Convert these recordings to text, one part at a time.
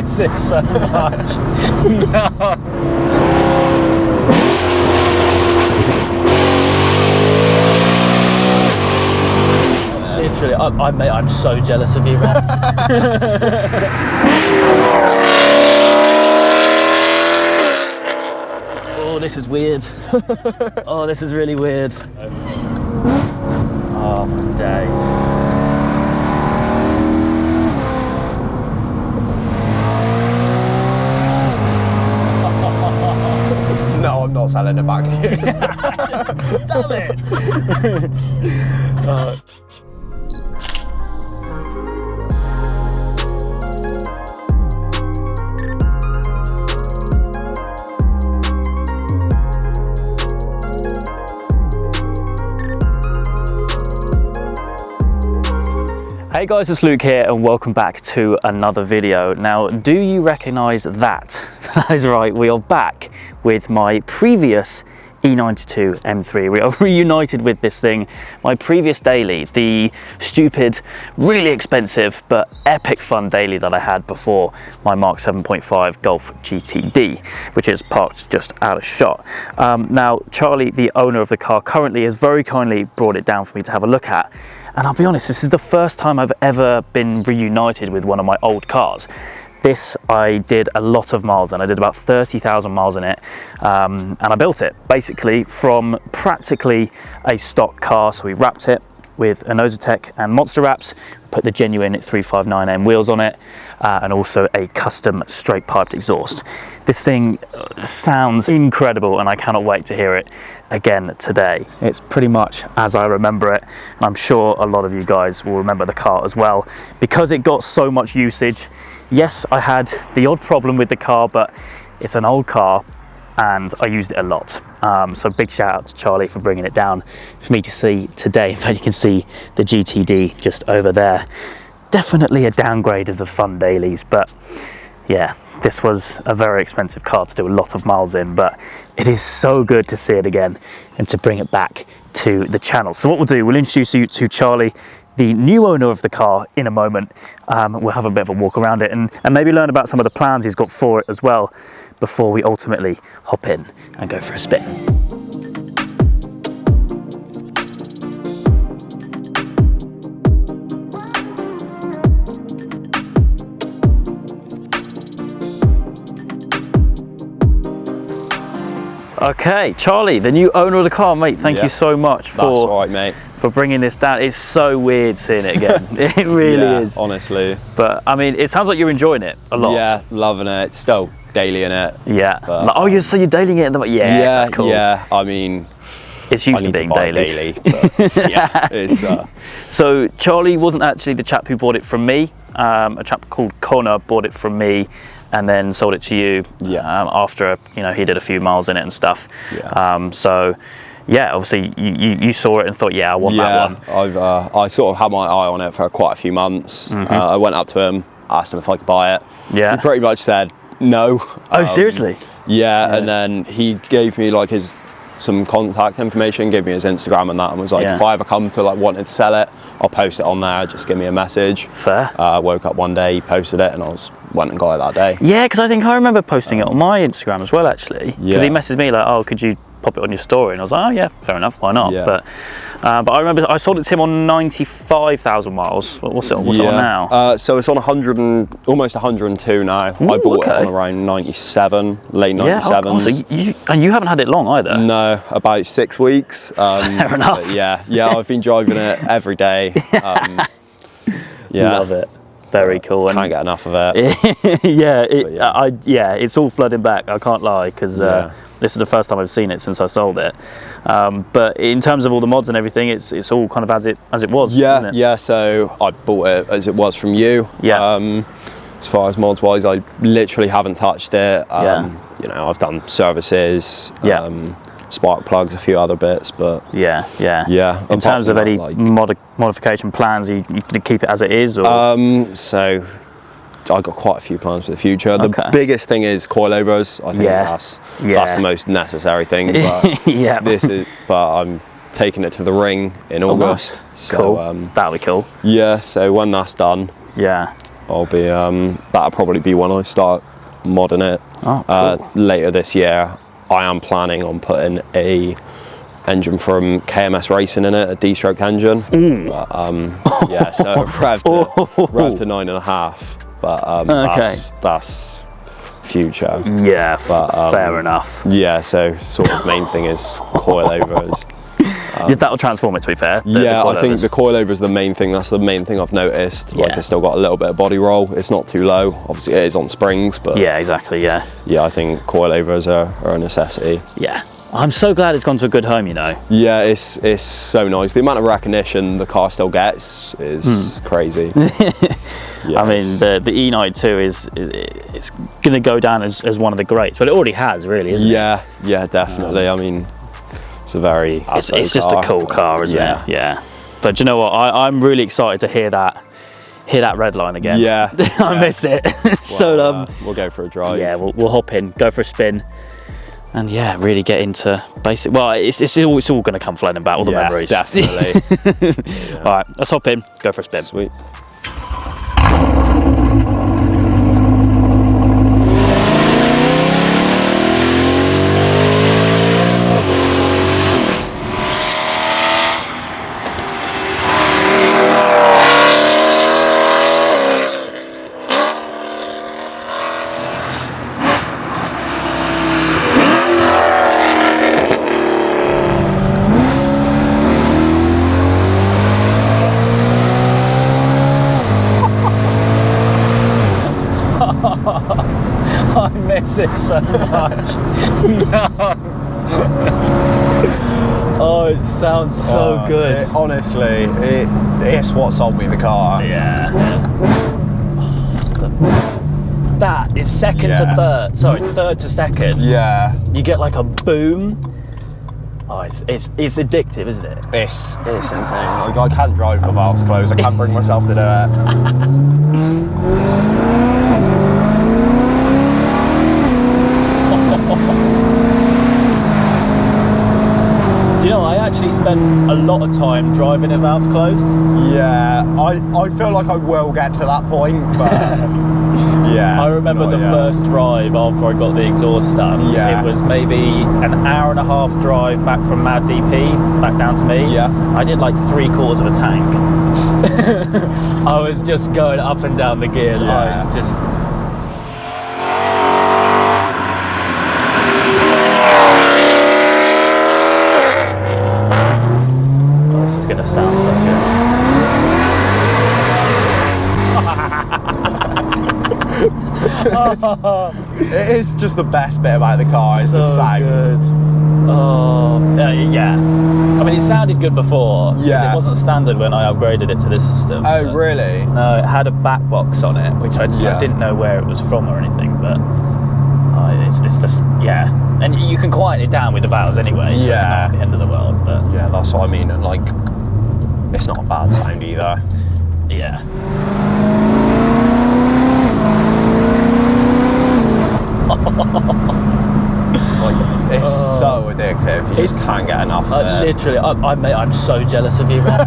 miss it so much. No. Literally, mate, I'm so jealous of you, man. Oh, this is weird. Oh, this is really weird. Oh, my days. No, I'm not selling it back to you. Damn it! Hey guys, it's Luke here and welcome back to another video. Now, do you recognize that? That is right, we are back with my previous E92 M3. We are reunited with this thing. My previous daily, the stupid, really expensive, but epic fun daily that I had before my Mark 7.5 Golf GTD, which is parked just out of shot. Now, Charlie, the owner of the car, currently has very kindly brought it down for me to have a look at. And I'll be honest, this is the first time I've ever been reunited with one of my old cars. This, I did a lot of miles in. I did about 30,000 miles in it, and I built it basically from practically a stock car. So we wrapped it with Reunited and Monster wraps, put the genuine 359M wheels on it, and also a custom straight piped exhaust. This thing sounds incredible and I cannot wait to hear it again today. It's pretty much as I remember it. I'm sure a lot of you guys will remember the car as well because it got so much usage. Yes, I had the odd problem with the car, but it's an old car and I used it a lot. So big shout out to Charlie for bringing it down for me to see today. In fact, you can see the GTD just over there. Definitely a downgrade of the fun dailies, but yeah, this was a very expensive car to do a lot of miles in, but it is so good to see it again and to bring it back to the channel. So what we'll do, we'll introduce you to Charlie, the new owner of the car, in a moment. We'll have a bit of a walk around it and maybe learn about some of the plans he's got for it as well before we ultimately hop in and go for a spin. Okay, Charlie, the new owner of the car, mate, thank you so much for bringing this down. It's so weird seeing it again. It really is. Honestly. But I mean, it sounds like you're enjoying it a lot. Yeah, loving it. Still daily in it. Yeah. But, like, oh, so you're dailying it? Yeah, that's cool. Yeah, I mean, it's used to being daily. But yeah, it's... So Charlie wasn't actually the chap who bought it from me. A chap called Connor bought it from me and then sold it to you after, you know, he did a few miles in it and stuff. Yeah. So yeah, obviously you saw it and thought, yeah, I want that one. I sort of had my eye on it for quite a few months. I went up to him, asked him if I could buy it. Yeah. He pretty much said no. Oh, seriously? Yeah, and then he gave me like some contact information, gave me his Instagram and that, and was like, if I ever come to like wanting to sell it, I'll post it on there, just give me a message. Fair. Woke up one day, he posted it, and went and got it that day. Yeah, because I think I remember posting it on my Instagram as well, actually. Because he messaged me like, oh, could you pop it on your story? And I was like, oh yeah, fair enough, why not? Yeah. But I remember I sold it to him on 95,000 miles. What's it on now? So it's on almost 102 now. Ooh, I bought it on around 97, late 97s. So you haven't had it long either? No, about 6 weeks. Fair enough. Yeah, I've been driving it every day. Love it. Very cool. Can't get enough of it. It's all flooding back, I can't lie, because this is the first time I've seen it since I sold it. But in terms of all the mods and everything, it's all kind of as it was, isn't it? Yeah, so I bought it as it was from you. Yeah. As far as mods wise, I literally haven't touched it. You know, I've done services, spark plugs, a few other bits, but yeah. In terms of any modification plans, you keep it as it is, or? So I've got quite a few plans for the future. The biggest thing is coilovers. I think that's the most necessary thing. But but I'm taking it to the ring in August. Nice. So, cool. That'll be cool. Yeah. So when that's done, I'll be that'll probably be when I start modding it. Cool. Later this year. I am planning on putting a engine from KMS Racing in it, a D-stroked engine. But, yeah, so rev to 9.5. But that's future. Yeah, but, fair enough. Yeah, so sort of main thing is coilovers. That'll transform it, to be fair. I think the coilover is the main thing. That's the main thing I've noticed. Like, it's still got a little bit of body roll. It's not too low. Obviously, it is on springs, but yeah, exactly. Yeah. Yeah, I think coilovers are a necessity. Yeah, I'm so glad it's gone to a good home. You know. Yeah, it's so nice. The amount of recognition the car still gets is crazy. Yes. I mean, the E92 it's going to go down as one of the greats, but it already has, really, isn't it? Yeah, definitely. I mean, it's a very it's just a cool car, isn't it? Yeah. But you know what? I'm really excited to hear that red line again. Yeah. I miss it. Well, So we'll go for a drive. Yeah, we'll hop in, go for a spin, and yeah, really get into basic. Well, it's all going to come flooding back, all the memories. Definitely. All right, let's hop in, go for a spin. Sweet. I miss it so much. No. Oh, it sounds so good. Honestly, it's what sold me the car. Yeah. That is second to third. Sorry, third to second. Yeah. You get like a boom. Oh, it's addictive, isn't it? It's insane. Like, I can't drive with the valves closed. I can't bring myself to do it. Do you know, I actually spent a lot of time driving with valves closed. Yeah, I feel like I will get to that point, but yeah. I remember the first drive after I got the exhaust done. Yeah. It was maybe an hour and a half drive back from Mad DP, back down to me. Yeah. I did like 3/4 of a tank. I was just going up and down the gear. Yeah. I was just... Gonna sound so good. It is just the best bit about the car, is the sound. Good. Oh, yeah. I mean, it sounded good before. Yeah. It wasn't standard when I upgraded it to this system. Oh, really? No, it had a back box on it, which I didn't know where it was from or anything, but it's just, yeah. And you can quieten it down with the valves anyway, so it's not the end of the world. But yeah, that's what I mean, and like, it's not a bad sound either. Yeah. Like, it's so addictive. You just can't get enough of it. Literally, I'm so jealous of you, man.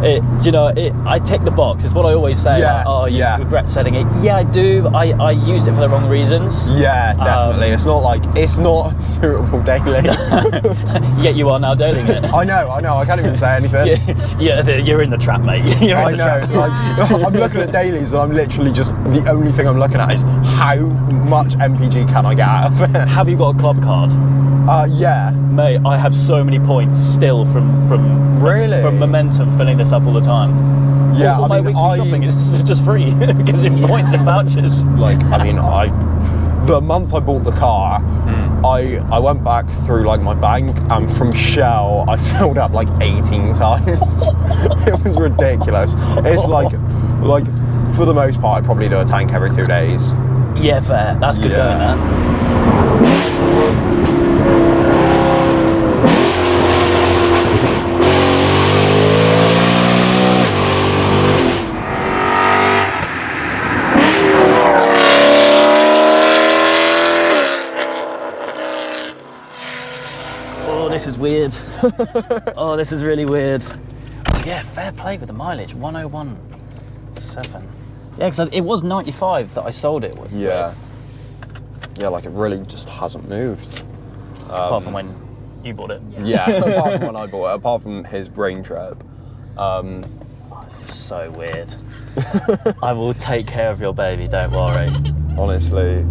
Do you know, I tick the box. It's what I always say. Yeah, like, oh, you regret selling it. Yeah, I do. I used it for the wrong reasons. Yeah, definitely. It's not suitable daily. Yet you are now dailying it. I know. I can't even say anything. Yeah, you're in the trap, mate. I know. Like, I'm looking at dailies, and I'm literally just, the only thing I'm looking at is how much MPG can I get out of it. Have you got a club card? Yeah. Mate, I have so many points still from Momentum filling this up all the time. Yeah, all my weekly shopping is just free because of points and vouchers. Like, I mean, the month I bought the car, I went back through like my bank, and from Shell I filled up like 18 times. It was ridiculous. It's like for the most part I probably do a tank every 2 days. Yeah, fair. That's good going, that. Oh, this is weird. Oh, this is really weird. Yeah, fair play with the mileage, 101.7. Yeah, because it was 95 that I sold it with. Yeah. Yeah, like it really just hasn't moved. Apart from when you bought it. Yeah, apart from when I bought it, apart from his brain trip. This is so weird. I will take care of your baby, don't worry. Honestly,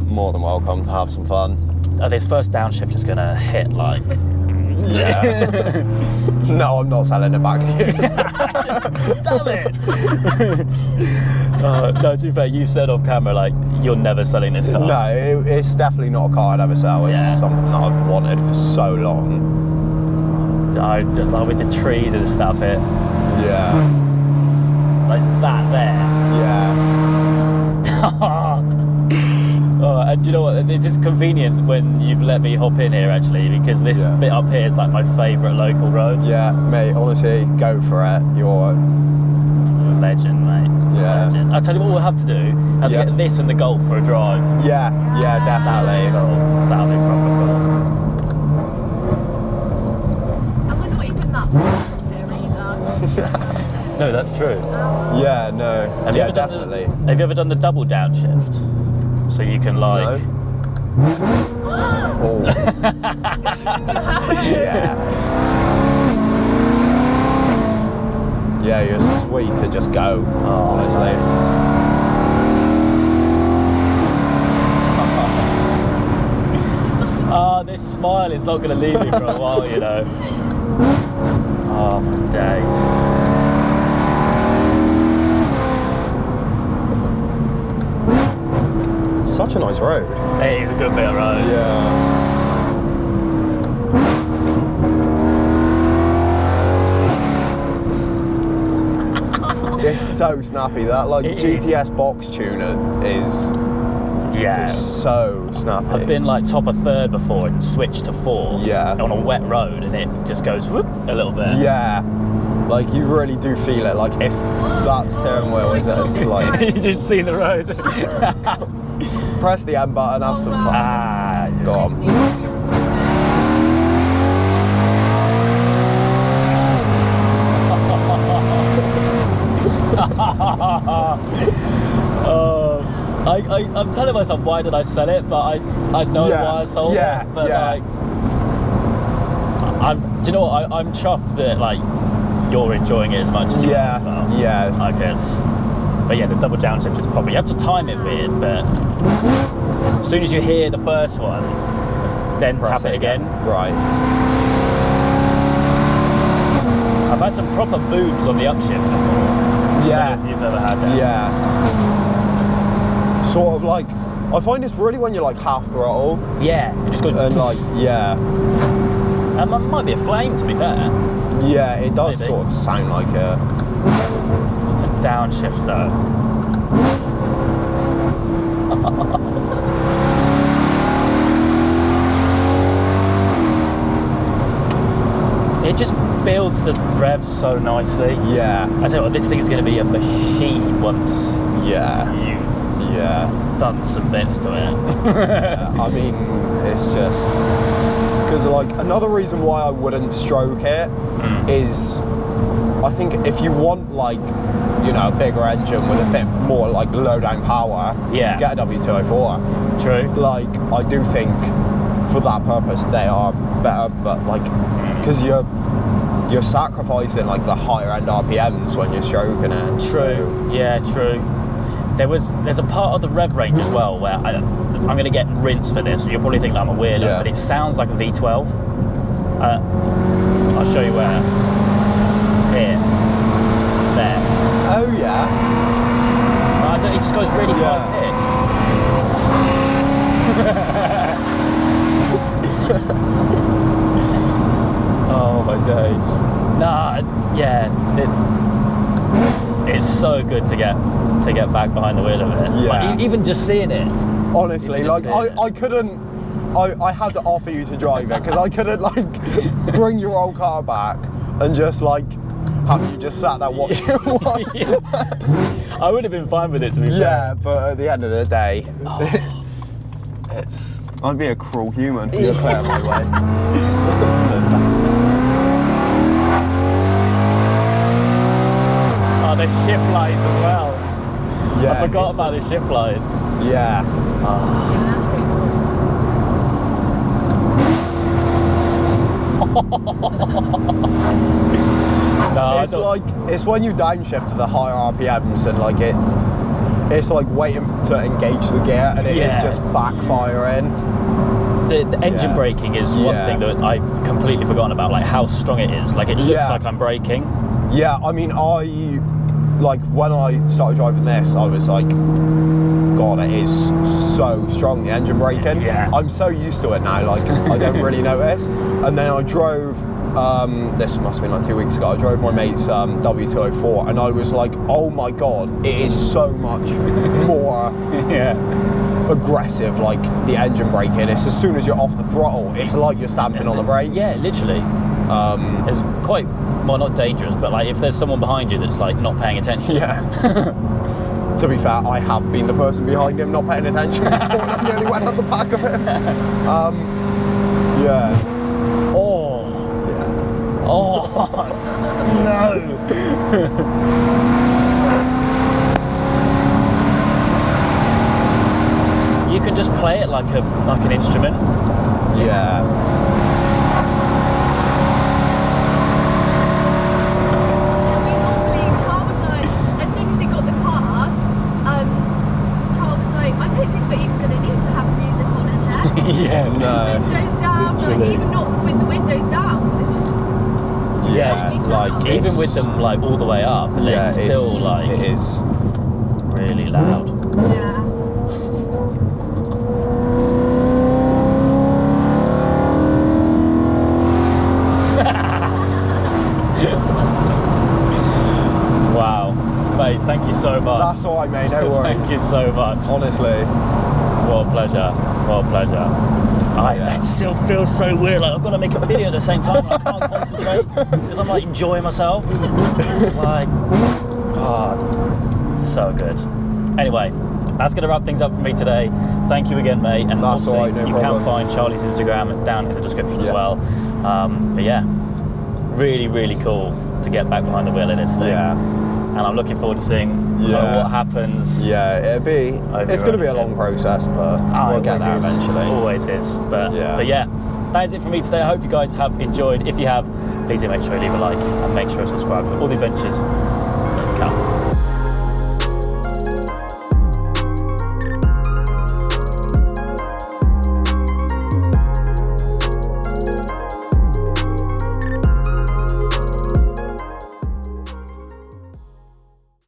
more than welcome to have some fun. This first downshift is going to hit like... Yeah. No, I'm not selling it back to you. Damn it! No, to be fair, you said off camera, like, you're never selling this car. No, it's definitely not a car I'd ever sell. It's something that I've wanted for so long. I just like with the trees and stuff, Yeah. like that there. Yeah. And do you know what? It's just convenient when you've let me hop in here actually, because this bit up here is like my favourite local road. Yeah, mate, honestly, go for it. You're a legend, mate. Yeah. Legend. I'll tell you what we'll have to do. Have to get this and the Golf for a drive. Yeah, definitely. That'll be proper cool. And we're not even that here either. No, that's true. Yeah, no. Yeah, definitely. Have you ever done the double downshift? So you can like... No. Oh. Yeah. Yeah, you're sweet to just go, honestly. This smile is not going to leave me for a while, you know. Oh, my days. Such a nice road. It is a good bit of road. Yeah. It's so snappy. That like GTS box tuner is so snappy. I've been like top of third before and switched to fourth on a wet road, and it just goes whoop a little bit. Yeah. Like you really do feel it. Like if that steering wheel is at a slight. You just see the road. Press the M button, have some fun. Go on. I'm telling myself, why did I sell it? But I know why I sold it. But like, do you know what? I'm chuffed that like you're enjoying it as much as you are. I guess. But yeah, the double downshift is probably, you have to time it weird, but as soon as you hear the first one, then press tap it again. Right. I've had some proper booms on the upshift before. Yeah. I don't know if you've ever had that. Yeah. Sort of like, I find it's really when you're like half throttle. Yeah, it just goes. And like, And it might be a flame, to be fair. Yeah, it does sort of sound like a... The downshifts though. It just builds the revs so nicely. Yeah. I tell you what, this thing is going to be a machine once you've done some bits to it. I mean, it's just... Because like, another reason why I wouldn't stroke it is, I think if you want like, you know, a bigger engine with a bit more like low down power, get a W204. True. Like, I do think for that purpose they are better, but like, because you're sacrificing like the higher end RPMs when you're stroking it. True. Yeah, true. There's a part of the rev range as well where I'm going to get rinsed for this, and you'll probably think that I'm a weirdo, but it sounds like a V12. I'll show you where. Here. There. Oh yeah. It just goes really high pitched. Oh my days. Nah, yeah. It's so good to get back behind the wheel of it. Yeah. Like, even just seeing it. Honestly, like I couldn't. I had to offer you to drive it because I couldn't like bring your old car back and just like have you just sat there watching. I would have been fine with it, to be fair. Yeah, but at the end of the day, I'd be a cruel human if you put it my way. the shift lights as well. Yeah, I forgot about the shift lights. Yeah. No, It's like, it's when you downshift to the higher RPMs and like it's like waiting to engage the gear and it is just backfiring. The engine braking is one thing that I've completely forgotten about, like how strong it is. Like it looks like I'm braking. Yeah, I mean, like when I started driving this, I was like, God, it is so strong, the engine braking. Yeah. I'm so used to it now, like I don't really notice. And then I drove, this must have been like 2 weeks ago, I drove my mate's W204 and I was like, oh my God, it is so much more aggressive, like the engine braking. It's as soon as you're off the throttle, it's like you're stamping on the brakes. Yeah, literally. It's quite, well, not dangerous, but like if there's someone behind you that's like not paying attention. Yeah. To be fair, I have been the person behind him not paying attention before and I nearly went up the back of him. Yeah. Oh. Yeah. Oh. No. You can just play it like an instrument. Yeah. Yeah, no. Windows down, like, even not with the windows down, it's just like even with them like all the way up, it's still like it is really loud. Yeah. Wow, mate, thank you so much. That's all right, mate, no worries. Thank you so much. Honestly. What a pleasure. What a pleasure. That still feels so weird. Like I've got to make a video at the same time. I can't concentrate because I'm like enjoying myself. Like, God, so good. Anyway, that's going to wrap things up for me today. Thank you again, mate. And that's all right, no you problems. can find Charlie's Instagram down in the description as well. But yeah, really, really cool to get back behind the wheel of this thing. Yeah. And I'm looking forward to seeing what happens. Yeah, it's going to be a long process, but we'll get there eventually. Always is. But yeah, that is it from me today. I hope you guys have enjoyed. If you have, please do make sure you leave a like and make sure to subscribe for all the adventures that to come.